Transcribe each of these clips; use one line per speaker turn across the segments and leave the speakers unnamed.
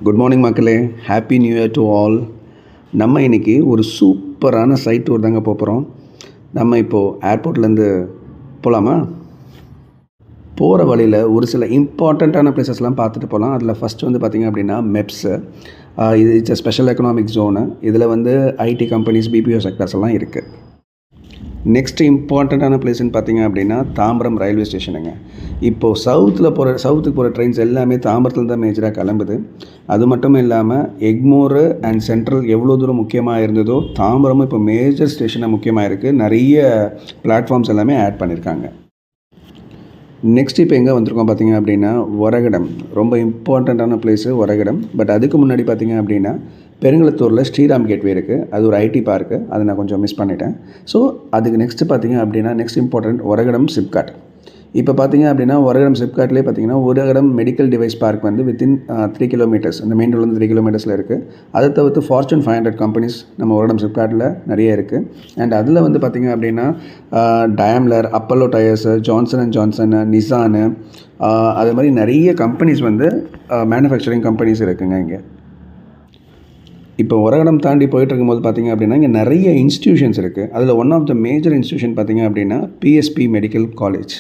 Good morning மக்களே, happy new year to all. நம்ம இன்றைக்கி ஒரு சூப்பரான சைட் டூர் தாங்க போகிறோம். நம்ம இப்போது ஏர்போர்ட்லேருந்து போகலாமா? போகிற வழியில் ஒரு சில இம்பார்ட்டண்ட்டான பிளேசஸ்லாம் பார்த்துட்டு போகலாம். அதில் ஃபஸ்ட்டு வந்து பார்த்திங்க அப்படின்னா மெப்ஸு. இது இட்ஸ் ஸ்பெஷல் எக்கனாமிக் ஜோனு. இதில் வந்து ஐடி கம்பெனிஸ், பிபிஓ செக்டர்ஸ் எல்லாம் இருக்குது. நெக்ஸ்ட்டு இம்பார்ட்டண்ட்டான பிளேஸ்ன்னு பார்த்தீங்க அப்படின்னா தாம்பரம் ரயில்வே ஸ்டேஷனுங்க. இப்போது சவுத்துக்கு போகிற ட்ரெயின்ஸ் எல்லாமே தாம்பரத்தில் தான் மேஜராக கிளம்புது. அது மட்டும் இல்லாமல் எக்மோரு அண்ட் சென்ட்ரல் எவ்வளோ தூரம் முக்கியமாக இருந்ததோ தாம்பரமும் இப்போ மேஜர் ஸ்டேஷனாக முக்கியமாக இருக்குது. நிறைய பிளாட்ஃபார்ம்ஸ் எல்லாமே ஆட் பண்ணியிருக்காங்க. நெக்ஸ்ட் இப்போ எங்கே வந்திருக்கோம் பார்த்தீங்க அப்படின்னா ஒரகடம். ரொம்ப இம்பார்ட்டண்ட்டான பிளேஸு ஒரகடம். பட் அதுக்கு முன்னாடி பார்த்தீங்க அப்படின்னா பெருங்குளத்தூரில் ஸ்ரீராம் கேட்வே இருக்குது. அது ஒரு ஐடி பார்க்கு. அதை நான் கொஞ்சம் மிஸ் பண்ணிட்டேன். ஸோ அதுக்கு நெக்ஸ்ட்டு பார்த்தீங்க அப்படின்னா நெக்ஸ்ட் இம்பார்ட்டன்ட் ஒரகடம் சிப்காட். இப்போ பார்த்தீங்க அப்படின்னா ஒரகடம் சிப்காட்லேயே பார்த்தீங்கன்னா ஒரகடம் மெடிக்கல் டிவைஸ் பார்க் வந்து வித்தின் 3 கிலோமீட்டர்ஸ், இந்த மெயின் ரோட்லேருந்து 3 கிலோமீட்டர்ஸில் இருக்குது. அதை தவிர்த்து ஃபார்ச்சூன் 500 கம்பெனிஸ் நம்ம ஒரகடம் சிப்காட்டில் நிறைய இருக்குது. அண்ட் அதில் வந்து பார்த்திங்க அப்படின்னா Daimler, Apollo tyres, Johnson and Johnson, Nissan, அது மாதிரி நிறைய கம்பெனிஸ் வந்து மேனுஃபேக்சரிங் கம்பெனிஸ் இருக்குங்க இங்கே. இப்போ ஒரகடம் தாண்டி போயிட்டு இருக்கும்போது பார்த்திங்க அப்படின்னா இங்கே நிறைய இன்ஸ்டியூஷன்ஸ் இருக்குது. அதில் one of the major institution பார்த்திங்க அப்படின்னா BSP medical college.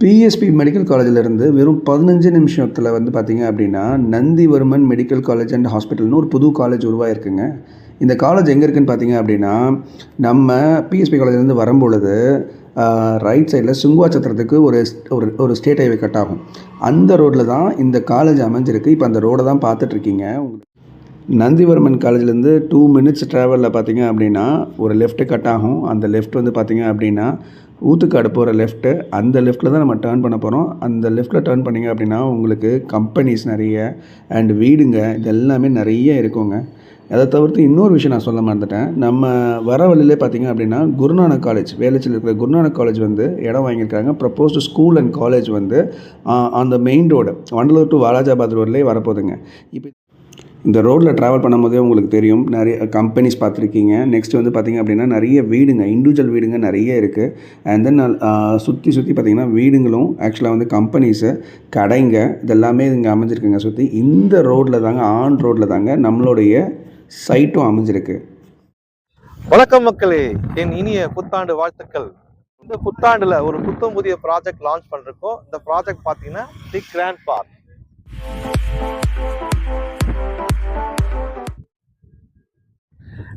BSP medical காலேஜிலேருந்து வெறும் 15 நிமிஷத்தில் வந்து பார்த்திங்க அப்படின்னா நந்திவர்மன் மெடிக்கல் காலேஜ் அண்ட் ஹாஸ்பிட்டல்னு ஒரு புது காலேஜ் உருவாயிருக்குங்க. இந்த காலேஜ் எங்கே இருக்குதுன்னு பார்த்திங்க அப்படின்னா நம்ம பிஎஸ்பி காலேஜ்லேருந்து வரும்பொழுது ரைட் சைடில் சுங்குவாச்சத்திரத்துக்கு ஒரு ஸ்டேட் ஹைவே கட் ஆகும். அந்த ரோட்டில் தான் இந்த காலேஜ் அமைஞ்சிருக்கு. இப்போ அந்த ரோடை தான் பார்த்துட்ருக்கீங்க. நந்திவர்மன் காலேஜ்லேருந்து 2 மினிட்ஸ் ட்ராவலில் பார்த்திங்க அப்படின்னா ஒரு லெஃப்ட்டு கட் ஆகும். அந்த லெஃப்ட் வந்து பார்த்திங்க அப்படின்னா ஊத்துக்காடு போகிற லெஃப்ட்டு. அந்த லெஃப்ட்டில் தான் நம்ம டேர்ன் பண்ண போகிறோம். அந்த லெஃப்ட்டில் டேர்ன் பண்ணிங்க அப்படின்னா உங்களுக்கு கம்பெனிஸ் நிறைய அண்ட் வீடுங்க இது எல்லாமே நிறைய இருக்குங்க. அதை தவிர்த்து இன்னொரு விஷயம் நான் சொல்ல மறந்துட்டேன். நம்ம வர வழியிலே பார்த்திங்க அப்படின்னா குருநானக் காலேஜ், வேளச்சேரியில் இருக்கிற குருநானக் காலேஜ் வந்து இடம் வாங்கியிருக்காங்க. ப்ரப்போஸ்டு ஸ்கூல் அண்ட் காலேஜ் வந்து அந்த main road Vandalur to Walajabad ரோட்லேயே வரப்போகுதுங்க. இப்போ இந்த ரோட்டில் ட்ராவல் பண்ணும்போதே உங்களுக்கு தெரியும், நிறைய கம்பெனிஸ் பார்த்துருக்கீங்க. நெக்ஸ்ட் வந்து பார்த்திங்க அப்படின்னா நிறைய வீடுங்க, இண்டிவிஜுவல் வீடுங்க நிறைய இருக்குது. அண்ட் தென் சுற்றி பார்த்திங்கன்னா வீடுங்களும் ஆக்சுவலாக வந்து கம்பெனிஸு, கடைங்க இதெல்லாமே இங்கே அமைஞ்சிருக்குங்க சுற்றி. இந்த ரோட்டில் தாங்க, ஆன் ரோட்டில் தாங்க நம்மளுடைய சைட்டும் அமைஞ்சிருக்கு.
வணக்கம் மக்களே, என் இனிய புத்தாண்டு வாழ்த்துக்கள். இந்த புத்தாண்டில் ஒரு புத்தம் புதிய ப்ராஜெக்ட் லான்ச் பண்ணிருக்கோம். இந்த ப்ராஜெக்ட் பார்த்தீங்கன்னா தி கிராண்ட் பார்க்.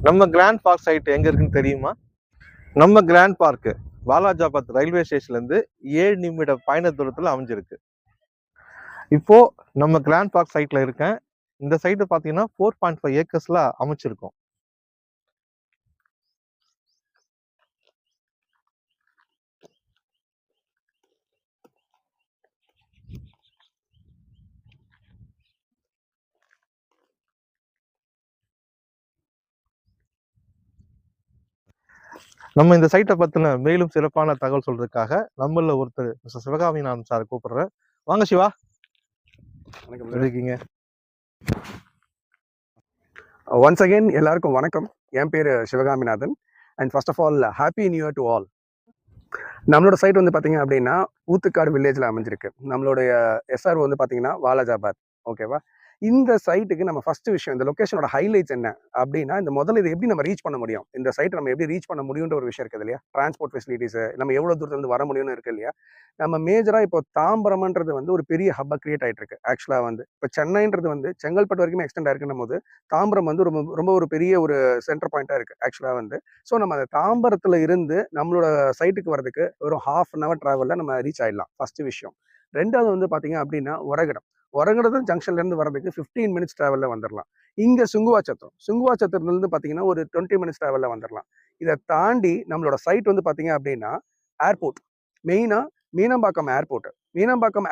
நம்ம கிராண்ட் பார்க் சைட் எங்க இருக்குன்னு தெரியுமா? நம்ம கிராண்ட் பார்க்கு வாலாஜாபாத் ரயில்வே ஸ்டேஷன்லேருந்து 7 நிமிட பயண தூரத்தில் அமைஞ்சிருக்கு. இப்போ நம்ம கிராண்ட் பார்க் சைட்ல இருக்கேன். இந்த சைட்டு பார்த்தீங்கன்னா 4.5 ஏக்கர்ஸ்ல அமைச்சிருக்கோம். நம்ம இந்த சைட்டை பத்தின மேலும் சிறப்பான தகவல் சொல்றதுக்காக நம்மள ஒருத்தர் மிஸ்டர் சிவகாமிநாதன் சார் கூப்பிடுறேன். வாங்க சிவா. வணக்கம். இருக்கீங்க?
ஒன்ஸ் அகெயின் எல்லாருக்கும் வணக்கம். என் பேர் Sivakaminathan. And first of all happy new year to all. நம்மளோட சைட் வந்து பார்த்தீங்க அப்படின்னா ஊத்துக்காடு வில்லேஜில் அமைஞ்சிருக்கு. நம்மளுடைய எஸ்ஆர் வந்து பார்த்தீங்கன்னா வாலாஜாபாத். ஓகேவா? இந்த சைட்டுக்கு நம்ம ஃபர்ஸ்ட் விஷயம், இந்த லொக்கேஷனோட ஹைலைட்ஸ் என்ன அப்படின்னா, இந்த முதல்ல இதை எப்படி நம்ம ரீச் பண்ண முடியும், இந்த சைட்டை நம்ம எப்படி ரீச் பண்ண முடியுன்ற ஒரு விஷயம் இருக்குது இல்லையா? டிரான்ஸ்போர்ட் ஃபெசிலிட்டிஸு, நம்ம எவ்வளோ தூரத்துலேருந்து வர முடியும்னு இருக்கு இல்லையா? நம்ம மேஜராக இப்போ தாம்பரம்ன்றது வந்து ஒரு பெரிய ஹப்பாக கிரியேட் ஆகிட்டு இருக்கு. ஆக்சுவலாக வந்து இப்போ சென்னைன்றது வந்து செங்கல்பட்டு வரைக்குமே எக்ஸ்டெண்ட் ஆயிருக்குன்னும் போது தாம்பரம் வந்து ரொம்ப ரொம்ப ஒரு பெரிய ஒரு சென்டர் பாயிண்ட்டாக இருக்குது ஆக்சுவலாக வந்து. ஸோ நம்ம அந்த தாம்பரத்தில் இருந்து நம்மளோட சைட்டுக்கு வரதுக்கு ஒரு 1/2 hour ட்ராவலில் நம்ம ரீச் ஆகிடலாம். ஃபர்ஸ்ட் விஷயம். ரெண்டாவது வந்து பார்த்தீங்க அப்படின்னா ஒரகடம் ஜங்ஷன்லேருந்து வரதுக்கு 15 மினிட்ஸ் ட்ராவலில் வந்துடலாம். இங்கே சுங்குவாச்சத்திரத்துலேருந்து பார்த்தீங்கன்னா ஒரு 20 மினிட்ஸ் ட்ராவலில் வந்துடலாம். இதை தாண்டி நம்மளோட சைட் வந்து பார்த்தீங்க அப்படின்னா ஏர்போர்ட், மெயினாக மீனம்பாக்கம்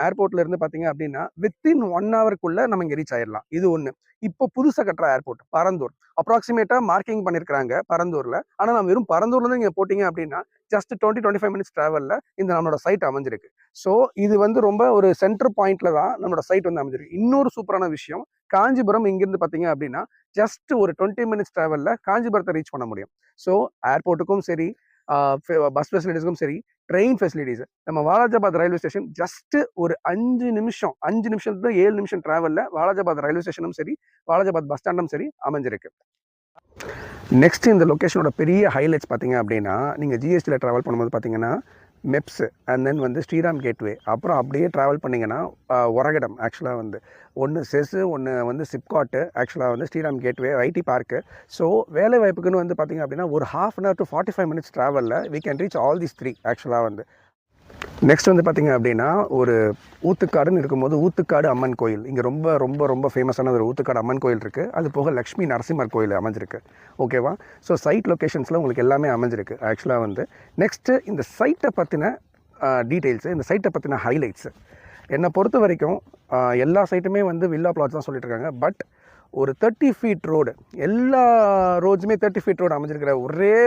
ஏர்போர்ட்ல இருந்து பார்த்தீங்க அப்படின்னா வித்தின் 1 hourக்குள்ள நம்ம இங்கே ரீச் ஆயிடலாம். இது ஒன்று. இப்போ புதுசாக கட்டுற ஏர்போர்ட் பரந்தூர், அப்ராக்சிமேட்டாக மார்க்கிங் பண்ணியிருக்கிறாங்க பரந்தூரில். ஆனால் நம்ம வெறும் பரந்தூர்லேருந்து இங்கே போட்டிங்க அப்படின்னா ஜஸ்ட் 20-25 மினிட்ஸ் ட்ராவலில் இந்த நம்மளோட சைட் அமைஞ்சிருக்கு. ஸோ இது வந்து ரொம்ப ஒரு சென்டர் பாயிண்ட்ல தான் நம்மளோட சைட் வந்து அமைஞ்சிருக்கு. இன்னொரு சூப்பரான விஷயம், காஞ்சிபுரம் இங்கிருந்து பார்த்தீங்க அப்படின்னா ஜஸ்ட் ஒரு 20 மினிட்ஸ் ட்ராவலில் காஞ்சிபுரத்தை ரீச் பண்ண முடியும். ஸோ ஏர்போர்ட்டுக்கும் சரி, பஸ் ஃபெசிலிட்டிஸ்க்கும் சரி, ட்ரெயின் ஃபெசிலிட்டிஸ். நம்ம வாலாஜாபாத் ரயில்வே ஸ்டேஷன் ஜஸ்ட் ஒரு 5 நிமிஷத்துல 7 நிமிஷம் டிராவலில் வாலாஜாபாத் ரயில்வே ஸ்டேஷனும் சரி, வாலாஜாபாத் பஸ் ஸ்டாண்டும் சரி அமைஞ்சிருக்கு. நெக்ஸ்ட் இந்த லொக்கேஷனோட பெரிய ஹைலைட்ஸ் பார்த்தீங்க அப்படின்னா, நீங்கள் ஜிஎஸ்டியில் ட்ராவல் பண்ணும்போது பார்த்தீங்கன்னா மெப்ஸ் அண்ட் தென் வந்து ஸ்ரீராம் கேட்வே, அப்புறம் அப்படியே ட்ராவல் பண்ணிங்கன்னா ஒரகடம், ஆக்சுவலாக வந்து ஒன்று செஸ்ஸு, ஒன்று வந்து சிப்காட்டு, ஆக்சுவலாக வந்து Sriram gateway, IT park. So வேலை வாய்ப்புக்குன்னு வந்து பார்த்திங்க அப்படின்னா ஒரு 1/2 hour to 45 minutes ட்ராவலில் we can reach all these 3 ஆக்சுவலாக வந்து. நெக்ஸ்ட் வந்து பார்த்திங்க அப்படின்னா ஒரு ஊத்துக்காடுன்னு இருக்கும்போது ஊத்துக்காடு அம்மன் கோயில், இங்கே ரொம்ப ரொம்ப ரொம்ப ஃபேமஸான ஒரு ஊத்துக்காடு அம்மன் கோயில் இருக்குது. அது போக லக்ஷ்மி நரசிம்மர் கோயில் அமைஞ்சிருக்கு. ஓகேவா? ஸோ சைட் லொக்கேஷன்ஸில் உங்களுக்கு எல்லாமே அமைஞ்சிருக்கு ஆக்சுவலாக வந்து. நெக்ஸ்ட்டு இந்த சைட்டை பற்றின டீட்டெயில்ஸு, இந்த சைட்டை பற்றின ஹைலைட்ஸு. என்னை பொறுத்த வரைக்கும் எல்லா சைட்டுமே வந்து வில்லா பிளாட்ஸ் தான் சொல்லிட்டு இருக்காங்க. பட் ஒரு 30 feet ரோடு, எல்லா ரோட்ஸுமே 30 feet ரோடு அமைஞ்சிருக்கிற ஒரே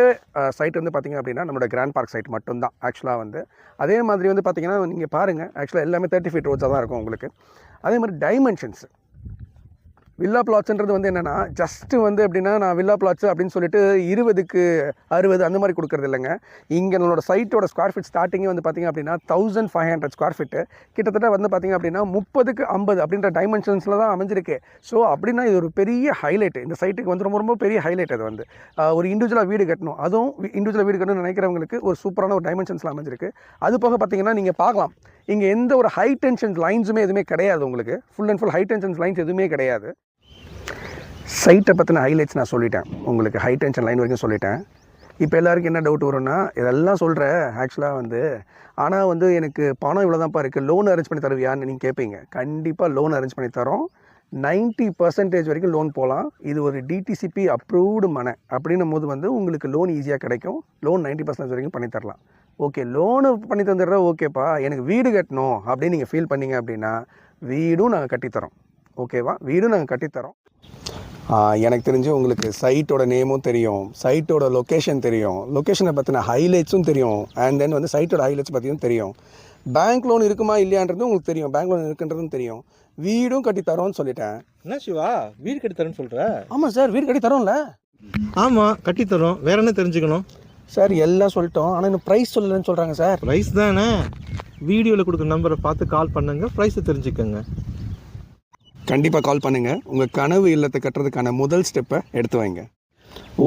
சைட் வந்து பார்த்திங்க அப்படின்னா நம்மளோட கிராண்ட் பார்க் சைட் மட்டும்தான் ஆக்சுவலாக வந்து. அதே மாதிரி வந்து பார்த்திங்கன்னா நீங்கள் பாருங்கள், ஆக்சுவலாக எல்லாமே 30 feet ரோட்ஸாக தான் இருக்கும் உங்களுக்கு. அதே மாதிரி டைமென்ஷன்ஸ் வில்லா பிளாட்ஸ்ன்றது வந்து என்னென்னா, ஜஸ்ட்டு வந்து எப்படின்னா நான் வில்லா பிளாட்ஸ் அப்படின்னு சொல்லிட்டு 20க்கு 60 அந்த மாதிரி கொடுக்குறது இல்லைங்க. இங்கே நம்மளோட சைட்டோட ஸ்கொயர் ஃபீட் ஸ்டார்டிங்கே வந்து பார்த்திங்க அப்படின்னா 1500 ஸ்கொயர் ஃபீட்டு, கிட்டத்தட்ட வந்து பார்த்திங்க அப்படின்னா 30க்கு 50 அப்படின்ற டைமென்ஷன்ஸில் தான் அமைஞ்சிருக்கு. ஸோ அப்படின்னா இது ஒரு பெரிய ஹைலைட், இந்த சைட்டுக்கு வந்து ரொம்ப ரொம்ப பெரிய ஹைலைட். அது வந்து ஒரு இண்டிவிஜுவலாக வீடு கட்டணும், அதுவும் இண்டிவிஜுவலாக வீடு கட்டணும்னு நினைக்கிறவங்களுக்கு ஒரு சூப்பரான ஒரு டைமென்ஷன்ஸில் அமைஞ்சிருக்கு. அது போக பார்த்திங்கன்னா நீங்கள் பார்க்கலாம், இங்கே எந்த ஒரு ஹை டென்ஷன் லைன்ஸுமே எதுவுமே கிடையாது உங்களுக்கு. Full and full high tension lines எதுவுமே கிடையாது. சைட்டை பற்றின ஹைலைட்ஸ் நான் சொல்லிட்டேன் உங்களுக்கு, ஹை டென்ஷன் லைன் வரைக்கும் சொல்லிட்டேன். இப்போ எல்லாருக்கும் என்ன டவுட் வரும்னா, இதெல்லாம் சொல்கிறேன் ஆக்சுவலாக வந்து, ஆனால் வந்து எனக்கு பணம் இவ்வளோ தான்ப்பா இருக்குது, லோன் அரேஞ்ச் பண்ணி தருவியான்னு நீங்கள் கேட்பீங்க. கண்டிப்பாக லோன் அரேஞ்ச் பண்ணி தரோம். 90% வரைக்கும் லோன் போகலாம். இது ஒரு டிடிசிபி அப்ரூவ்டு மனை அப்படின்னும் போது வந்து உங்களுக்கு லோன் ஈஸியாக கிடைக்கும். லோன் 90% வரைக்கும் பண்ணி தரலாம். ஓகே, லோனு பண்ணி தந்துடுறோம், ஓகேப்பா எனக்கு வீடு கட்டணும் அப்படின்னு நீங்கள் ஃபீல் பண்ணீங்க அப்படின்னா வீடும் நாங்கள் கட்டித்தரோம். ஓகேவா? வீடும் நாங்கள் கட்டித்தரோம். எனக்கு தெரிஞ்சு உங்களுக்கு சைட்டோட நேமும் தெரியும், சைட்டோட லொக்கேஷன் தெரியும், லொக்கேஷனை பற்றின ஹைலைட்ஸும் தெரியும், அண்ட் தென் வந்து சைட்டோட ஹைலைட்ஸ் பற்றியும் தெரியும். பேங்க் லோன் இருக்குமா இல்லையான்றதும் உங்களுக்கு தெரியும், பேங்க் லோன் இருக்குன்றதும் தெரியும். வீடும் கட்டித்தரோன்னு சொல்லிட்டேன்.
என்ன சிவா, வீடு கட்டித்தரேன்னு சொல்கிற?
ஆமாம் சார், வீடு கட்டித்தரோம்ல.
ஆமாம், கட்டித்தரோம். வேற என்ன தெரிஞ்சுக்கணும்
சார்? எல்லாம் சொல்லிட்டோம், ஆனால் இன்னும் ப்ரைஸ் சொல்லலைன்னு சொல்கிறாங்க சார்.
ப்ரைஸ் தானே, வீடியோவில் கொடுக்குற நம்பரை பார்த்து கால் பண்ணுங்க, ப்ரைஸை தெரிஞ்சுக்கோங்க.
கண்டிப்பாக கால் பண்ணுங்கள். உங்கள் கனவு இல்லத்தை கட்டுறதுக்கான முதல் ஸ்டெப்பை எடுத்து வைங்க.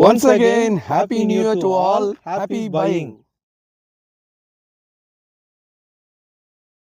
Once again happy new year to all. Happy buying.